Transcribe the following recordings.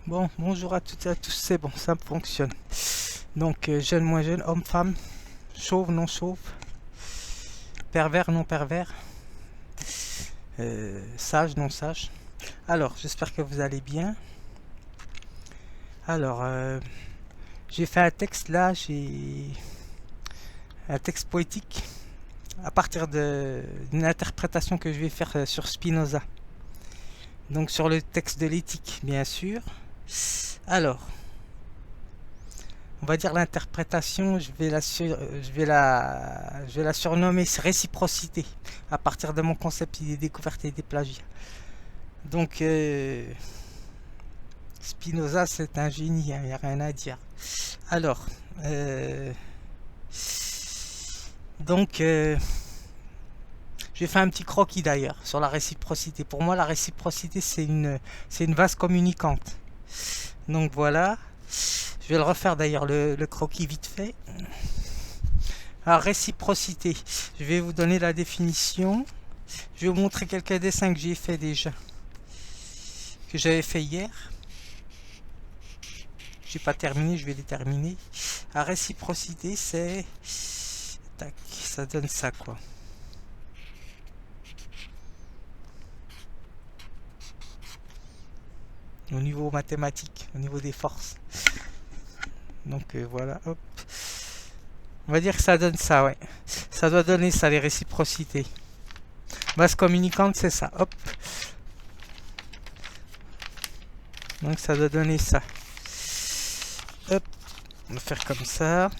Bon, bonjour à toutes et à tous, c'est bon, ça fonctionne. Donc, jeune, moins jeune, homme, femme, chauve, non chauve, pervers, non pervers, sage, non sage. Alors, j'espère que vous allez bien. Alors, j'ai fait un texte là, j'ai un texte poétique à partir d'une interprétation que je vais faire sur Spinoza. Donc, sur le texte de l'éthique, bien sûr. Alors, on va dire l'interprétation, je vais la surnommer réciprocité, à partir de mon concept des découvertes et des plagiats. Donc, Spinoza, c'est un génie, il n'y a rien à dire. Alors, donc, j'ai fait un petit croquis d'ailleurs sur la réciprocité. Pour moi, la réciprocité, c'est une vase communicante. Donc voilà. Je vais le refaire d'ailleurs, le croquis vite fait. Alors, réciprocité. Je vais vous donner la définition. Je vais vous montrer quelques dessins que j'ai fait déjà. Que j'avais fait hier. J'ai pas terminé, je vais les terminer. La réciprocité, c'est... Tac, ça donne ça quoi. Au niveau mathématique, au niveau des forces. Donc voilà, hop. On va dire que ça donne ça, ouais. Ça doit donner ça, les réciprocités. Base communicante, c'est ça, hop. Donc ça doit donner ça. Hop, on va faire comme ça.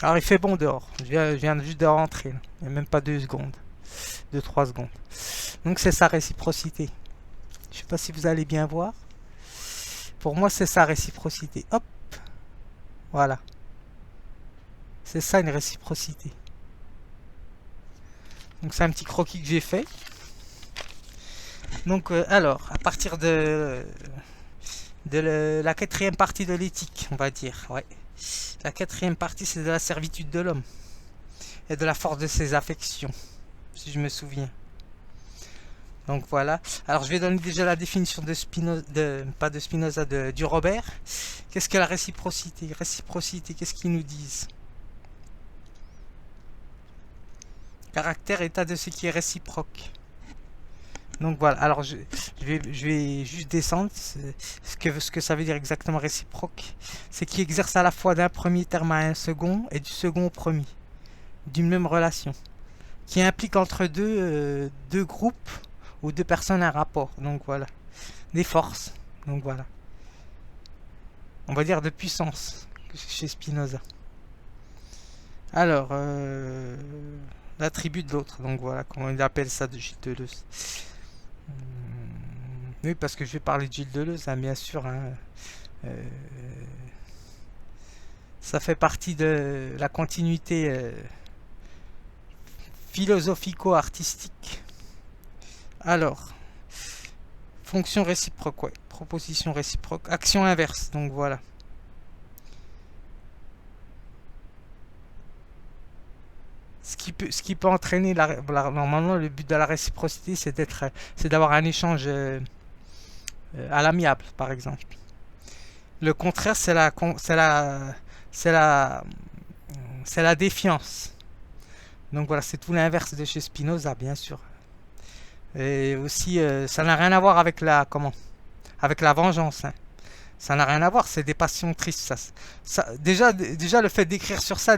Alors il fait bon dehors. Je viens juste de rentrer. Là. Il n'y a même pas 2 secondes. 2-3 secondes. Donc c'est sa réciprocité. Je sais pas si vous allez bien voir. Pour moi c'est sa réciprocité. Hop. Voilà. C'est ça une réciprocité. Donc c'est un petit croquis que j'ai fait. Donc alors, à partir de la quatrième partie de l'éthique, on va dire. Ouais. La quatrième partie, c'est de la servitude de l'homme et de la force de ses affections, si je me souviens. Donc voilà. Alors je vais donner déjà la définition de Spinoza, pas de Spinoza, du Robert. Qu'est-ce que la réciprocité? Réciprocité, qu'est-ce qu'ils nous disent? Caractère, état de ce qui est réciproque. Donc voilà, alors je vais juste descendre. Ce que ça veut dire exactement réciproque, c'est qui exerce à la fois d'un premier terme à un second et du second au premier, d'une même relation, qui implique entre deux groupes ou deux personnes un rapport. Donc voilà, des forces. Donc voilà, on va dire de puissance chez Spinoza. Alors, l'attribut de l'autre. Donc voilà, comment il appelle ça de Gilles Deleuze. Oui, parce que je vais parler de Gilles Deleuze, hein, bien sûr. Hein, ça fait partie de la continuité philosophico-artistique. Alors, fonction réciproque, ouais. Proposition réciproque. Action inverse, donc voilà. Ce qui peut entraîner normalement le but de la réciprocité, c'est d'avoir un échange à l'amiable, par exemple. Le contraire, c'est la défiance. Donc voilà, c'est tout l'inverse de chez Spinoza, bien sûr. Et aussi, ça n'a rien à voir avec avec la vengeance. Hein. Ça n'a rien à voir, c'est des passions tristes. Déjà, le fait d'écrire sur ça,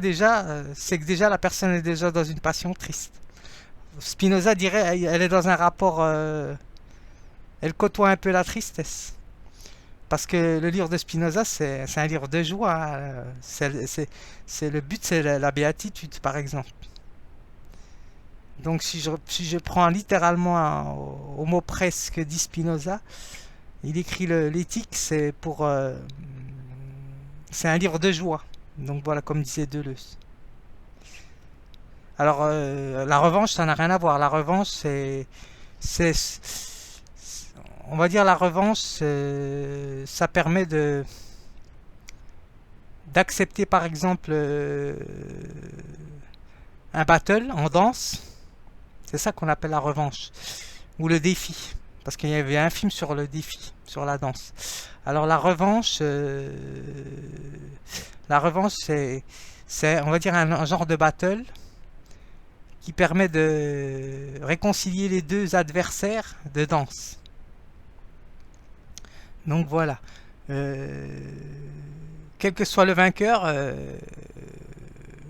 c'est que déjà la personne est déjà dans une passion triste. Spinoza dirait, elle est dans un rapport, elle côtoie un peu la tristesse. Parce que le livre de Spinoza, c'est un livre de joie. Hein. Le but, c'est la béatitude, par exemple. Donc si je prends littéralement au mot près ce que dit Spinoza, il écrit l'éthique, c'est c'est un livre de joie. Donc voilà, comme disait Deleuze. Alors la revanche, ça n'a rien à voir. La revanche, on va dire la revanche, ça permet d'accepter par exemple un battle en danse. C'est ça qu'on appelle la revanche. ou le défi, parce qu'il y avait un film sur le défi, sur la danse. Alors la revanche c'est on va dire un genre de battle qui permet de réconcilier les deux adversaires de danse. Donc voilà. Euh, Quel que soit le vainqueur,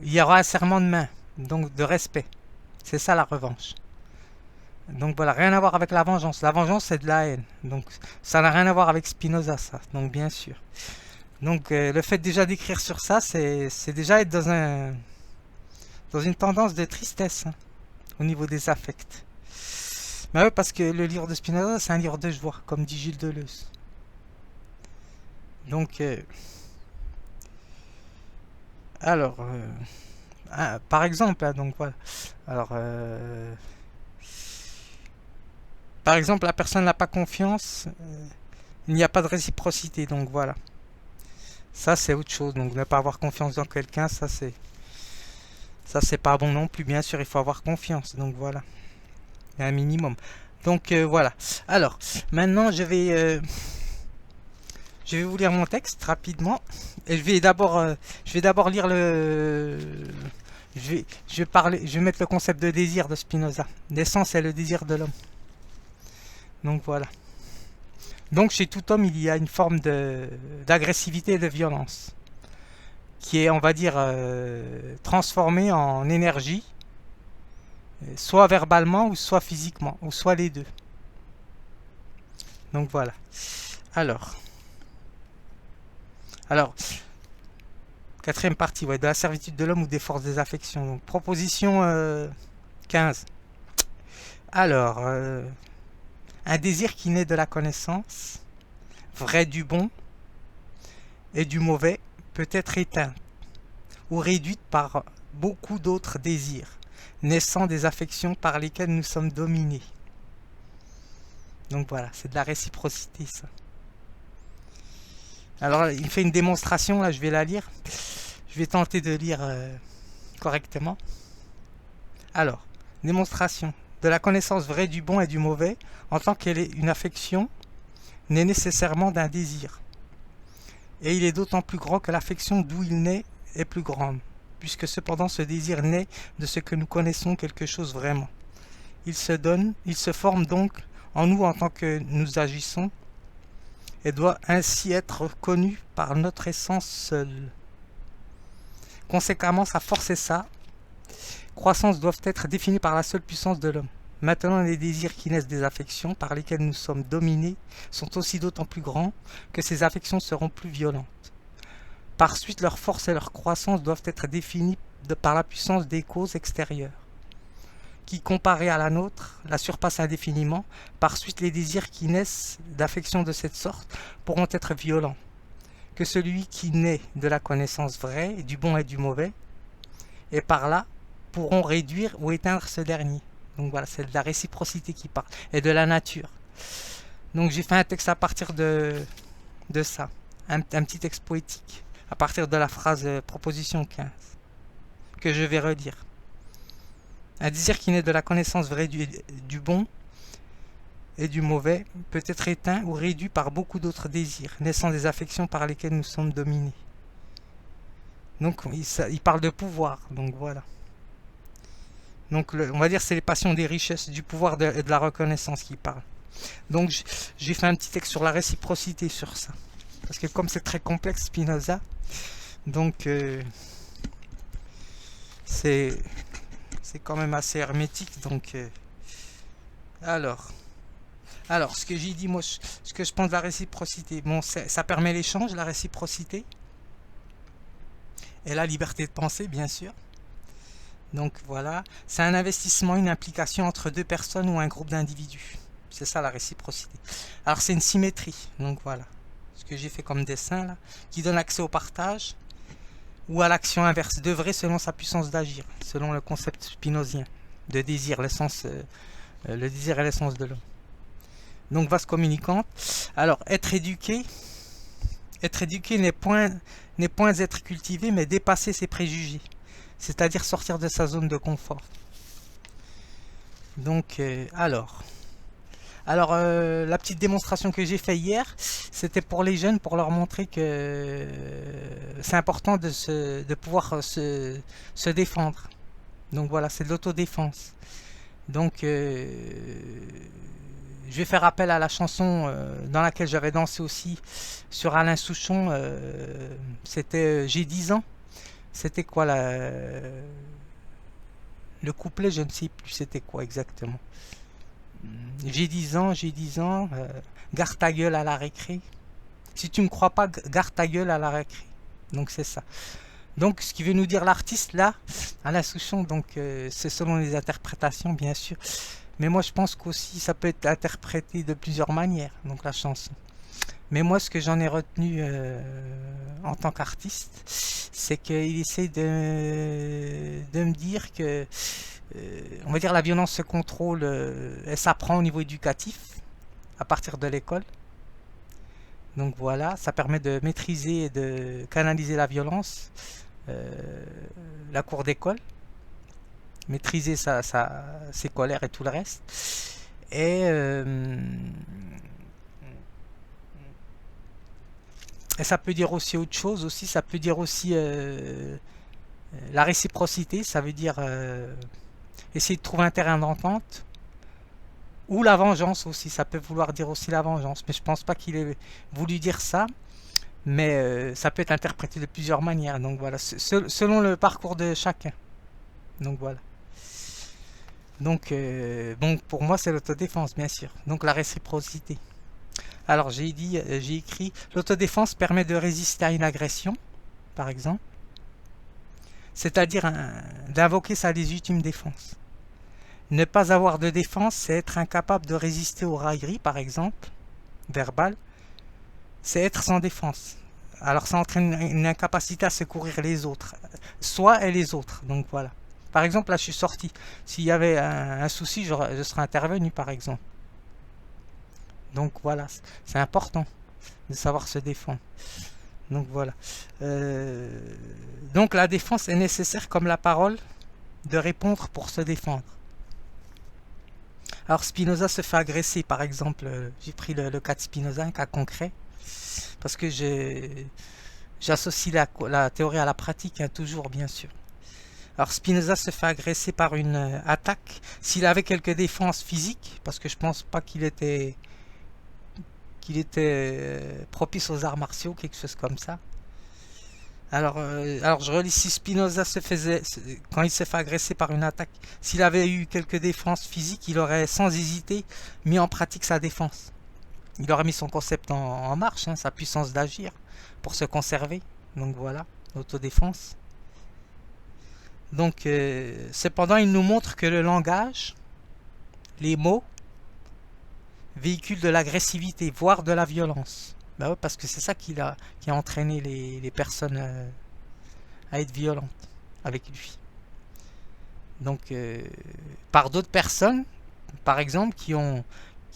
il y aura un serment de main, donc de respect. C'est ça la revanche. Donc voilà, rien à voir avec la vengeance. La vengeance, c'est de la haine. Donc ça n'a rien à voir avec Spinoza, ça. Donc bien sûr. Donc le fait déjà d'écrire sur ça, c'est déjà être dans une tendance de tristesse, hein, au niveau des affects. Mais oui, parce que le livre de Spinoza, c'est un livre de joie, comme dit Gilles Deleuze. Donc, alors, par exemple, hein, donc voilà. Alors, par exemple, la personne n'a pas confiance, il n'y a pas de réciprocité, donc voilà. Ça, c'est autre chose. Donc, ne pas avoir confiance dans quelqu'un, ça, c'est pas bon non plus. Bien sûr, il faut avoir confiance. Donc voilà, il y a un minimum. Donc voilà. Alors, maintenant, je vais vous lire mon texte rapidement. Et je vais d'abord lire je vais mettre le concept de désir de Spinoza. L'essence est le désir de l'homme. Donc voilà. Donc chez tout homme, il y a une forme d'agressivité et de violence qui est, on va dire, transformée en énergie, soit verbalement ou soit physiquement, ou soit les deux. Donc voilà. Alors, quatrième partie, ouais, de la servitude de l'homme ou des forces des affections. Donc, proposition 15. Alors, un désir qui naît de la connaissance, vrai du bon et du mauvais, peut être éteint ou réduite par beaucoup d'autres désirs, naissant des affections par lesquelles nous sommes dominés. Donc voilà, c'est de la réciprocité, ça. Alors, il fait une démonstration, là, je vais la lire. Je vais tenter de lire correctement. Alors, démonstration de la connaissance vraie du bon et du mauvais, en tant qu'elle est une affection, n'est nécessairement d'un désir. Et il est d'autant plus grand que l'affection d'où il naît est plus grande, puisque cependant ce désir naît de ce que nous connaissons quelque chose vraiment. Il se forme donc en nous en tant que nous agissons, et doit ainsi être connu par notre essence seule. Conséquemment, sa force et sa croissance doivent être définies par la seule puissance de l'homme. Maintenant, les désirs qui naissent des affections par lesquelles nous sommes dominés sont aussi d'autant plus grands que ces affections seront plus violentes. Par suite, leur force et leur croissance doivent être définies par la puissance des causes extérieures, qui, comparée à la nôtre, la surpasse indéfiniment. Par suite, les désirs qui naissent d'affections de cette sorte pourront être violents, que celui qui naît de la connaissance vraie, du bon et du mauvais, et par là pourront réduire ou éteindre ce dernier. Donc voilà, c'est de la réciprocité qui parle, et de la nature. Donc j'ai fait un texte à partir de ça, un petit texte poétique, à partir de la phrase proposition 15, que je vais redire. Un désir qui naît de la connaissance vraie du bon et du mauvais peut être éteint ou réduit par beaucoup d'autres désirs, naissant des affections par lesquelles nous sommes dominés. Donc il parle de pouvoir, donc voilà. Donc on va dire c'est les passions des richesses, du pouvoir et de la reconnaissance qui parlent. Donc j'ai fait un petit texte sur la réciprocité sur ça. Parce que comme c'est très complexe Spinoza, donc c'est quand même assez hermétique. Donc alors ce que j'ai dit, moi, ce que je pense de la réciprocité, bon, ça permet l'échange, la réciprocité, et la liberté de penser, bien sûr. Donc voilà, c'est un investissement, une implication entre deux personnes ou un groupe d'individus. C'est ça la réciprocité. Alors c'est une symétrie, donc voilà, ce que j'ai fait comme dessin là, qui donne accès au partage ou à l'action inverse, d'œuvrer selon sa puissance d'agir, selon le concept spinozien de désir, l'essence, le désir est l'essence de l'homme. Donc vase communicante. Alors être éduqué n'est point être cultivé, mais dépasser ses préjugés, c'est-à-dire sortir de sa zone de confort. Donc alors Alors, la petite démonstration que j'ai fait hier, c'était pour les jeunes, pour leur montrer que c'est important de pouvoir se défendre. Donc voilà, c'est de l'autodéfense. Donc, je vais faire appel à la chanson dans laquelle j'avais dansé aussi sur Alain Souchon. C'était J'ai 10 ans. C'était quoi le couplet, je ne sais plus c'était quoi exactement. J'ai 10 ans, garde ta gueule à la récré. Si tu me crois pas, garde ta gueule à la récré. Donc c'est ça. Donc ce qui veut nous dire l'artiste là, Alain Souchon, donc c'est selon les interprétations bien sûr. Mais moi je pense qu'aussi ça peut être interprété de plusieurs manières, donc la chanson. Mais moi ce que j'en ai retenu en tant qu'artiste, c'est qu'il essaie de me dire que on va dire la violence se contrôle, elle s'apprend au niveau éducatif à partir de l'école. Donc voilà, ça permet de maîtriser et de canaliser la violence, la cour d'école, maîtriser ses colères et tout le reste. Et ça peut dire aussi autre chose aussi, ça peut dire aussi la réciprocité, ça veut dire essayer de trouver un terrain d'entente. Ou la vengeance aussi, ça peut vouloir dire aussi la vengeance. Mais je pense pas qu'il ait voulu dire ça. Mais ça peut être interprété de plusieurs manières. Donc voilà, selon le parcours de chacun. Donc voilà. Donc bon, pour moi c'est l'autodéfense bien sûr. Donc la réciprocité. Alors j'ai écrit, l'autodéfense permet de résister à une agression, par exemple. C'est-à-dire d'invoquer sa légitime défense. Ne pas avoir de défense, c'est être incapable de résister aux railleries, par exemple, verbales. C'est être sans défense. Alors ça entraîne une incapacité à secourir les autres, soi et les autres. Donc voilà. Par exemple, là je suis sorti. S'il y avait un souci, je serais intervenu, par exemple. Donc voilà, c'est important de savoir se défendre. Donc voilà. Donc la défense est nécessaire comme la parole de répondre pour se défendre. Alors Spinoza se fait agresser, par exemple, j'ai pris le cas de Spinoza, un cas concret, parce que j'associe la théorie à la pratique, hein, toujours bien sûr. Alors Spinoza se fait agresser par une attaque, s'il avait quelques défenses physiques, parce que je pense pas qu'il était propice aux arts martiaux, quelque chose comme ça. Alors je relis, si Spinoza quand il s'est fait agresser par une attaque, s'il avait eu quelques défenses physiques, il aurait sans hésiter mis en pratique sa défense. Il aurait mis son concept en marche, hein, sa puissance d'agir pour se conserver. Donc voilà, l'autodéfense. Donc cependant, il nous montre que le langage, les mots, véhiculent de l'agressivité, voire de la violence. Ben ouais, parce que c'est ça qui a entraîné les personnes à être violentes avec lui. Donc, par d'autres personnes, par exemple, qui ont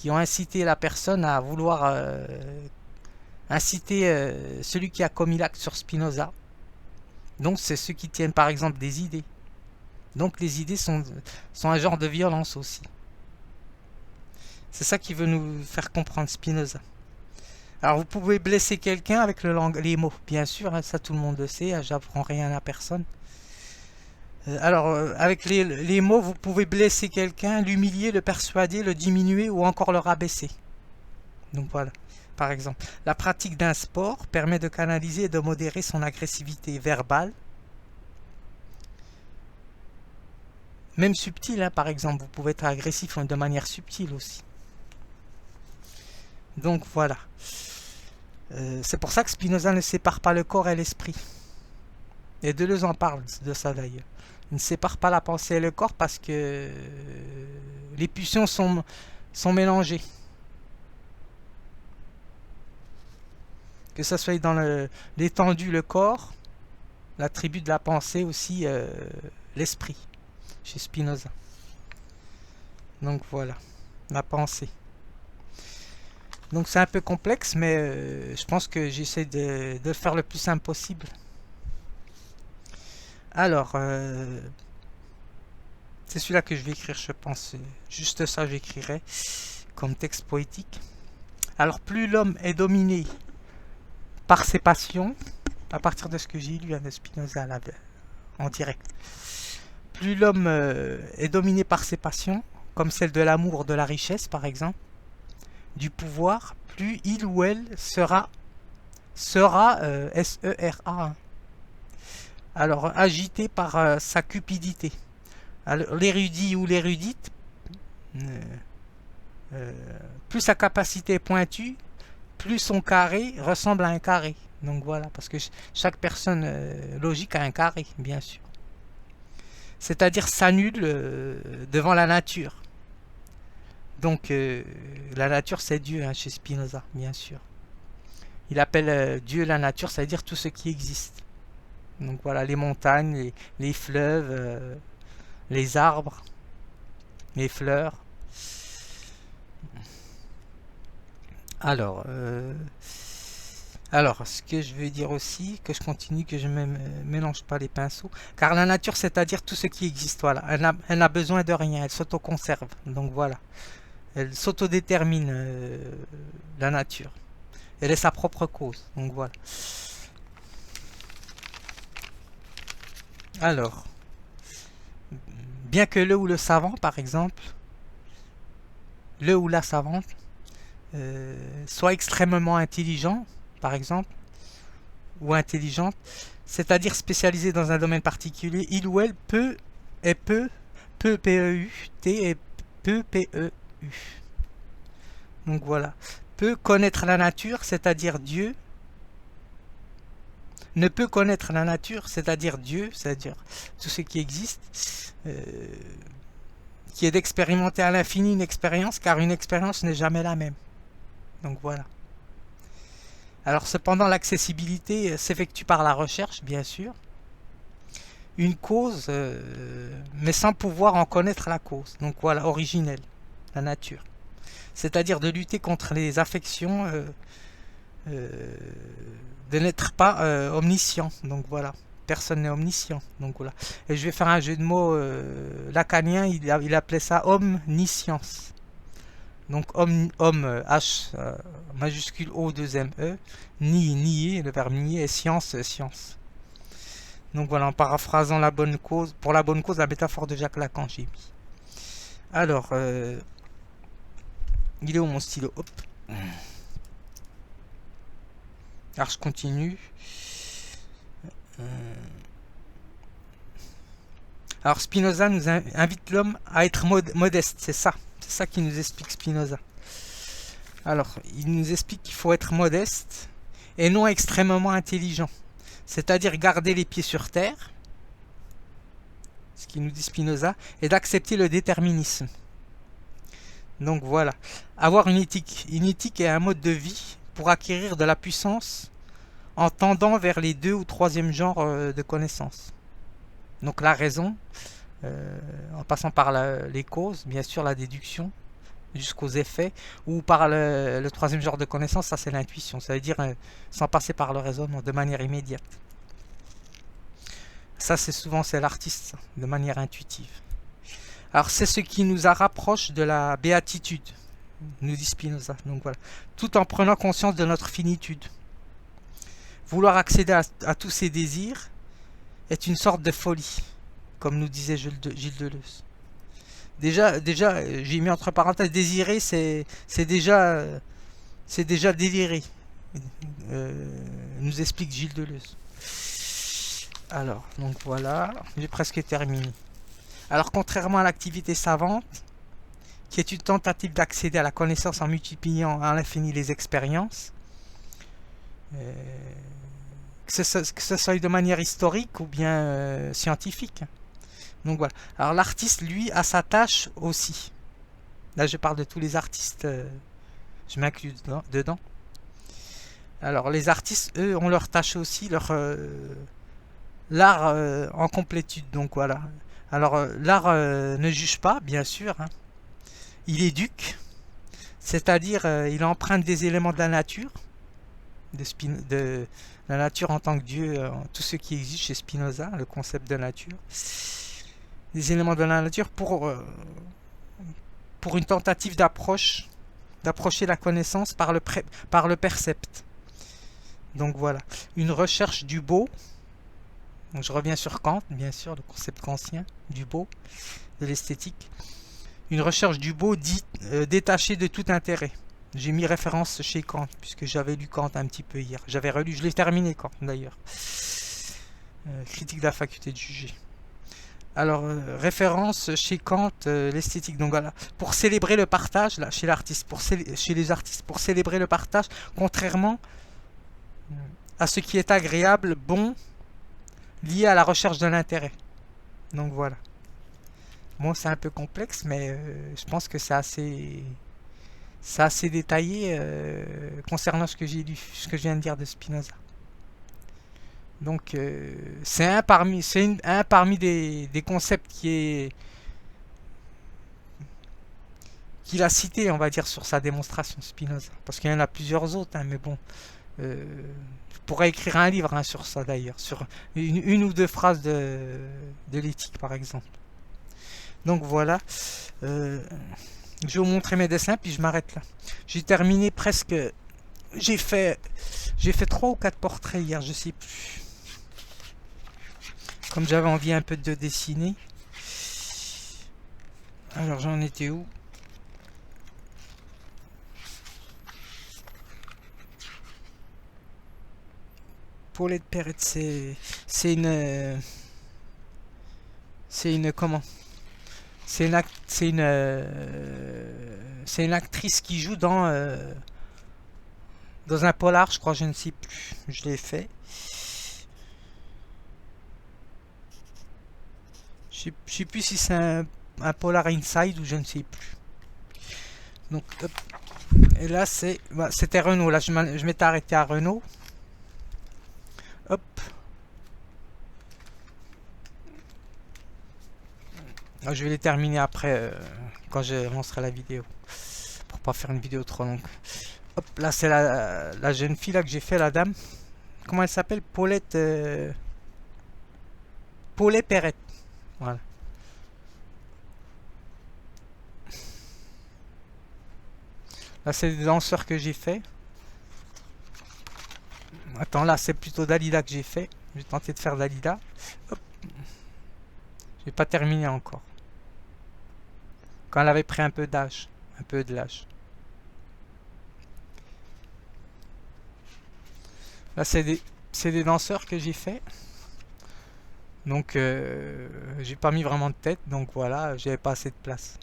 incité la personne à vouloir inciter celui qui a commis l'acte sur Spinoza. Donc, c'est ceux qui tiennent par exemple des idées. Donc, les idées sont un genre de violence aussi. C'est ça qui veut nous faire comprendre Spinoza. Alors vous pouvez blesser quelqu'un avec les mots, bien sûr, hein, ça tout le monde le sait, hein, j'apprends rien à personne. Avec les mots, vous pouvez blesser quelqu'un, l'humilier, le persuader, le diminuer ou encore le rabaisser. Donc voilà, par exemple. La pratique d'un sport permet de canaliser et de modérer son agressivité verbale. Même subtile, hein, par exemple, vous pouvez être agressif de manière subtile aussi. Donc voilà. C'est pour ça que Spinoza ne sépare pas le corps et l'esprit. Et Deleuze en parle de ça d'ailleurs. Il ne sépare pas la pensée et le corps parce que les pulsions sont mélangées. Que ça soit dans l'étendue, le corps, l'attribut de la pensée aussi, l'esprit, chez Spinoza. Donc voilà, la pensée. Donc c'est un peu complexe, mais je pense que j'essaie de le faire le plus simple possible. Alors, c'est celui-là que je vais écrire, je pense. Juste ça, j'écrirai. comme texte poétique. Alors plus l'homme est dominé par ses passions, à partir de ce que j'ai lu de Spinoza là, en direct, plus l'homme est dominé par ses passions, comme celle de l'amour, de la richesse par exemple, du pouvoir, plus il ou elle sera S-E-R-A, alors agité par sa cupidité. Alors, l'érudit ou l'érudite, plus sa capacité est pointue, plus son carré ressemble à un carré. Donc voilà, parce que chaque personne logique a un carré, bien sûr. C'est-à-dire s'annule devant la nature. Donc la nature c'est Dieu, hein, chez Spinoza, bien sûr. Il appelle Dieu la nature, c'est-à-dire tout ce qui existe. Donc voilà, les montagnes, les fleuves, les arbres, les fleurs. Alors, ce que je veux dire aussi, que je continue, que je ne mélange pas les pinceaux, car la nature, c'est-à-dire tout ce qui existe, voilà, elle n'a besoin de rien, elle s'autoconserve, donc voilà, elle s'autodétermine, la nature, elle est sa propre cause, donc voilà. Alors, bien que le ou le savant, par exemple, le ou la savante, soit extrêmement intelligent, par exemple, ou intelligente, c'est-à-dire spécialisé dans un domaine particulier, il ou elle peut P-E-U-T et peut P-E-U. Donc voilà. Peut connaître la nature, c'est-à-dire Dieu. Ne peut connaître la nature, c'est-à-dire Dieu, c'est-à-dire tout ce qui existe, qui est d'expérimenter à l'infini une expérience, car une expérience n'est jamais la même. Donc voilà. Alors cependant, l'accessibilité s'effectue par la recherche, bien sûr. Une cause, mais sans pouvoir en connaître la cause. Donc voilà, originelle, la nature. C'est-à-dire de lutter contre les affections, de n'être pas omniscient. Donc voilà, personne n'est omniscient. Donc voilà. Et je vais faire un jeu de mots lacanien, il appelait ça omniscience. Donc homme H majuscule O 2 M E, nier, le verbe nier, et science, science. Donc voilà, en paraphrasant la bonne cause, pour la bonne cause, la métaphore de Jacques Lacan, j'ai mis. Alors, il est où mon stylo? Hop. Alors je continue. Alors Spinoza nous invite l'homme à être modeste, c'est ça. C'est ça qui nous explique Spinoza. Alors, il nous explique qu'il faut être modeste et non extrêmement intelligent. C'est-à-dire garder les pieds sur terre, ce qui nous dit Spinoza, et d'accepter le déterminisme. Donc voilà. Avoir une éthique et un mode de vie pour acquérir de la puissance en tendant vers les 2 ou 3e genres de connaissances. Donc la raison, en passant par les causes, bien sûr la déduction, jusqu'aux effets, ou par le 3e genre de connaissance, ça c'est l'intuition, ça veut dire sans passer par le raisonnement, de manière immédiate. Ça c'est l'artiste, de manière intuitive. Alors c'est ce qui nous rapproche de la béatitude, nous dit Spinoza. Donc voilà, tout en prenant conscience de notre finitude. Vouloir accéder à tous ces désirs est une sorte de folie, comme nous disait Gilles Deleuze. Déjà, j'ai mis entre parenthèses, désirer, c'est déjà délirer, nous explique Gilles Deleuze. Alors, donc voilà, j'ai presque terminé. Alors, contrairement à l'activité savante, qui est une tentative d'accéder à la connaissance en multipliant à l'infini les expériences, que ce soit de manière historique ou bien scientifique. Donc voilà. Alors l'artiste, lui, a sa tâche aussi. Là, je parle de tous les artistes. Je m'inclus dedans. Alors les artistes, eux, ont leur tâche aussi, l'art en complétude. Donc voilà. Alors l'art ne juge pas, bien sûr. Hein. Il éduque. C'est-à-dire, il emprunte des éléments de la nature. De la nature en tant que Dieu, tout ce qui existe chez Spinoza, le concept de nature. Des éléments de la nature pour une tentative d'approche d'approcher la connaissance par le percept. Donc voilà, une recherche du beau. Donc je reviens sur Kant, bien sûr, le concept kantien du beau, de l'esthétique. Une recherche du beau dit détachée de tout intérêt. J'ai mis référence chez Kant, puisque j'avais lu Kant un petit peu hier. J'avais relu, je l'ai terminé Kant d'ailleurs. Critique de la faculté de juger. Alors, référence chez Kant, l'esthétique. Donc voilà, pour célébrer le partage, là, chez l'artiste, chez les artistes, pour célébrer le partage, contrairement à ce qui est agréable, bon, lié à la recherche de l'intérêt. Donc voilà. Bon, c'est un peu complexe, mais je pense que c'est assez détaillé concernant ce que j'ai lu, ce que je viens de dire de Spinoza. Donc c'est un parmi des concepts qu'il a cité, on va dire, sur sa démonstration Spinoza. Parce qu'il y en a plusieurs autres, hein, mais bon, je pourrais écrire un livre hein, sur ça d'ailleurs, sur une ou deux phrases de l'éthique par exemple. Donc voilà, je vais vous montrer mes dessins puis je m'arrête là. J'ai terminé presque, j'ai fait 3 ou 4 portraits hier, je sais plus. Comme j'avais envie un peu de dessiner. Alors j'en étais où? Paulette Perrette, c'est une comment? C'est une actrice qui joue dans un polar, je crois, je ne sais plus. Je l'ai fait. Je sais plus si c'est un polar inside ou je ne sais plus. Donc, hop. Et là, c'était Renault. Là, je m'étais arrêté à Renault. Hop. Là, je vais les terminer après, quand je lancerai la vidéo. Pour pas faire une vidéo trop longue. Hop, là, c'est la jeune fille là, que j'ai fait, la dame. Comment elle s'appelle? Paulette Perrette. Voilà. Là, c'est des danseurs que j'ai fait. Attends, là, c'est plutôt Dalida que j'ai fait. Je vais tenter de faire Dalida. Hop. J'ai pas terminé encore. Quand elle avait pris un peu d'âge. Un peu de l'âge. Là, c'est des danseurs que j'ai fait. Donc, j'ai pas mis vraiment de tête. Donc voilà, j'avais pas assez de place.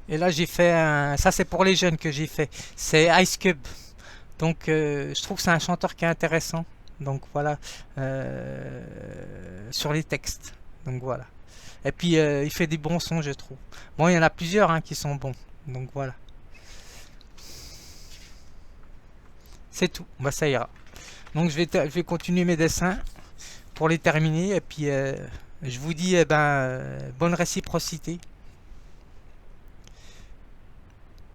Et là, j'ai fait ça, c'est pour les jeunes que j'ai fait. C'est Ice Cube. Donc, je trouve que c'est un chanteur qui est intéressant. Donc voilà, sur les textes. Donc voilà. Et puis, il fait des bons sons, je trouve. Bon, il y en a plusieurs hein, qui sont bons. Donc voilà. C'est tout. Bah, ça ira. Donc je vais continuer mes dessins pour les terminer. Et puis je vous dis bonne réciprocité.